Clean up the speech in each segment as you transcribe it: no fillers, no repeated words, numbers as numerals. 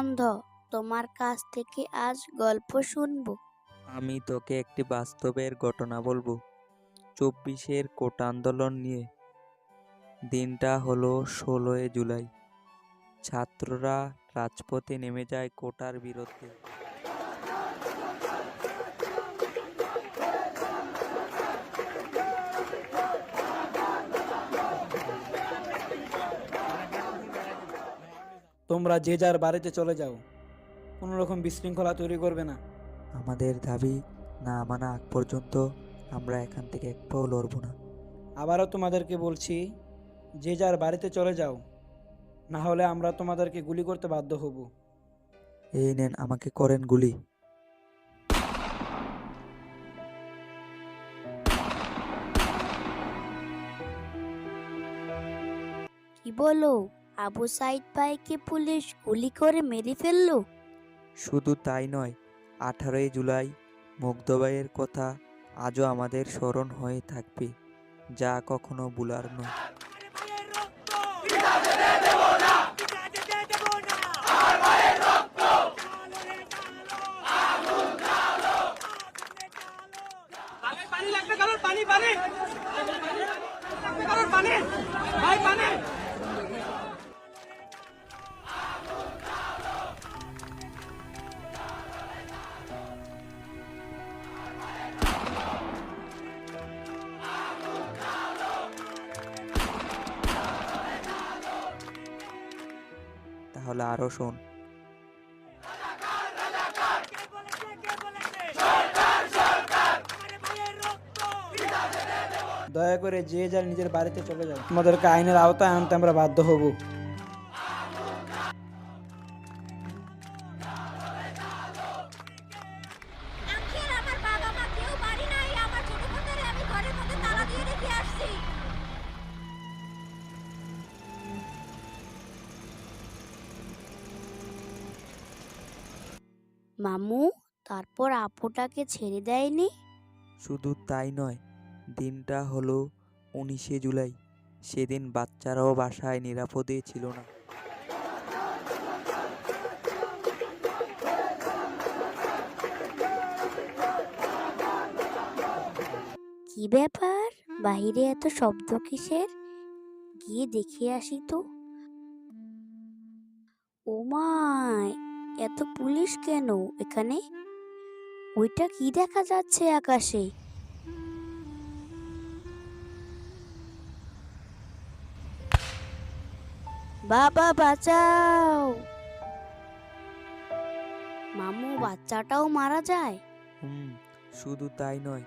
অন্ধ, তোমার কাছ থেকে আজ গল্প শুনবো। আমি তোকে একটি বাস্তবের ঘটনা বলবো। 24-এর কোটা আন্দোলন নিয়ে। দিনটা হলো 16 জুলাই। ছাত্ররা রাজপথে নেমে যায় কোটার বিরুদ্ধে। তোমরা যে যার বাড়িতে চলে যাও, কোনো রকম বিশৃঙ্খলা তৈরি করবে না। আমাদের দাবি না মানা আগ পর্যন্ত আমরা এখান থেকে এক পাও লড়ব না। আবারও তোমাদেরকে বলছি, যে যার বাড়িতে চলে যাও, না হলে আমরা তোমাদেরকে গুলি করতে বাধ্য হব। এই নেন, আমাকে করেন গুলি। কি বলো, আবু সাইদ ভাইকে পুলিশ গুলি করে মেরে ফেললো? শুধু তাই নয়, 18 জুলাই মুগ্ধবাইয়ের কথা আজও আমাদের স্মরণ হয়ে থাকবে, যা কখনো ভুলার নয়। পানি লাগবে কারোর, পানি পানি লাগবে কারোর, পানি ভাই পানি। তাহলে আরো শোন। দয়া করে যে যার নিজের বাড়িতে চলে যাও, তোমাদেরকে আইনের আওতায় আনতে আমরা বাধ্য হব। আঙ্কেল, আমার বাবা মা কেউ বাড়ি নাই। আমার ছোট বোনদের আমি ঘরের মধ্যে তালা দিয়ে রেখে আসছি। মামু, তারপর আপুটাকে ছেড়ে দেয়নি? শুধু তাই নয়, দিনটা হলো 19 জুলাই। সেদিন বাচ্চারাও বাসায় নিরাপদে ছিল না। কি ব্যাপার, বাইরে এত শব্দ কিসের? গিয়ে দেখে আসি তো। ও মাই, এত পুলিশ কেন এখানে? ওইটা কি দেখা যাচ্ছে আকাশে? বাবা বাঁচাও! মামু, বাচ্চাটাও মারা যায়? শুধু তাই নয়,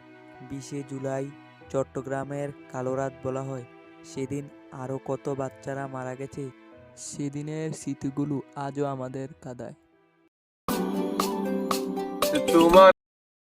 20 জুলাই চট্টগ্রামের কালো রাত বলা হয়। সেদিন আরো কত বাচ্চারা মারা গেছে, সেদিনের স্মৃতিগুলো আজও আমাদের কাঁদায়।